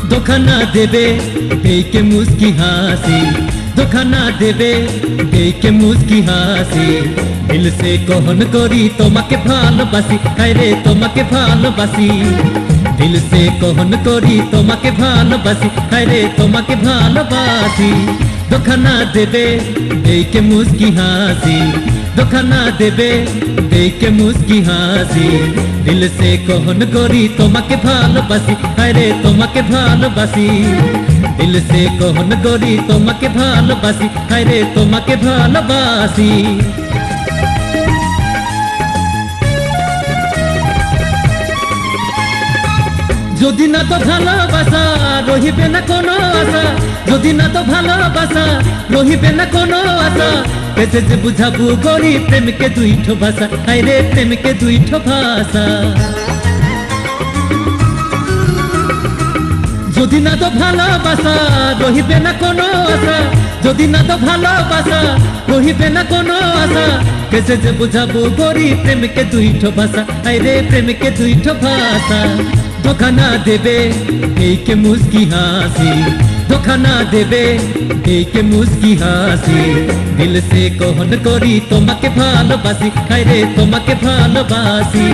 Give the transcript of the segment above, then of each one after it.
धोखा ना देबे देके मुस्की हासी, धोखा ना देबे देके मुस्की हासी। दिल से कहन करी তোমাকে ভালোবাসি, হায়রে তোমাকে ভালোবাসি। दिल से कहन करी তোমাকে ভালোবাসি, হায়রে তোমাকে ভালোবাসি। धोखा ना देबे देके मुस्की हासी, धोखा ना देबे देके मुस्की हासी। दिल से कहन करी তোমাকে ভালোবাসি, হায়রে তোমাকে ভালোবাসি। दिल से कहन करी তোমাকে ভালোবাসি, হায়রে তোমাকে ভালোবাসি। যদি না তো ভালোবাসা রহিবে না কোনো আশা, যদি না তো ভালোবাসা রহিবে না কোনো আশা। কেসে যে বুঝাবো গরি প্রেমকে দুইটো ভাষা, হায়রে প্রেমকে দুইটো ভাষা। যদি না তো ভালোবাসা রহিবে না কোনো আশা, যদি না তো ভালোবাসা রহিবে না কোনো আশা। কেসে যে বুঝাবো গরি প্রেমকে দুইটো ভাষা, হায়রে প্রেমকে দুইটো ভাষা। धोखा ना देबे देके मुस्की हासी, धोखा ना देबे देके मुस्की हासी। दिल से कहन करी তোমাকে ভালোবাসি, হায়রে তোমাকে ভালোবাসি।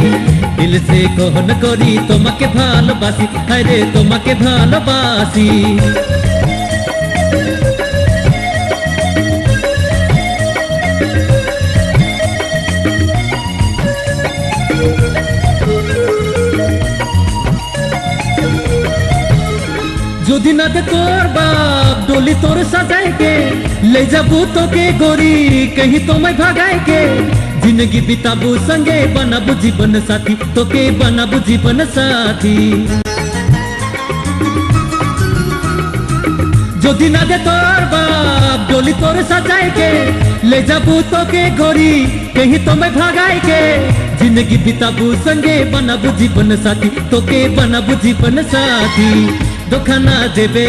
दिल से कहन करी তোমাকে ভালোবাসি, হায়রে তোমাকে ভালোবাসি। যদি না দে তোর বাপ ডলি তোর সাজায় के ले जाबू তোকে গরি कहीं তোমায় ভাগায় के। जिंदगी बिताबू संगे बनाबू जीवन साथी, তোকে बनाबू जीवन साथी। যদি না দে তোর বাপ ডলি তোর সাজায় के ले जाबू তোকে গরি कहीं তোমায় ভাগায় के। जिंदगी बिताबू संगे बनाबू जीवन साथी, তোকে बनाबू जीवन साथी। धोखा ना देबे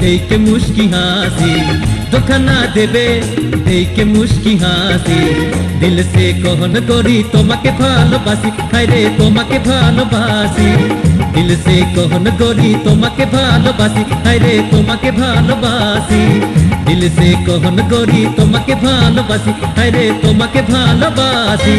देके मुस्की हासी, धोखा ना देबे देके मुस्की हासी। दिल से कहन करी তোমাকে ভালোবাসি, হায়রে তোমাকে ভালোবাসি। दिल से कहन करी তোমাকে ভালোবাসি, হায়রে তোমাকে ভালোবাসি। दिल से कहन करी তোমাকে ভালোবাসি, হায়রে তোমাকে ভালোবাসি।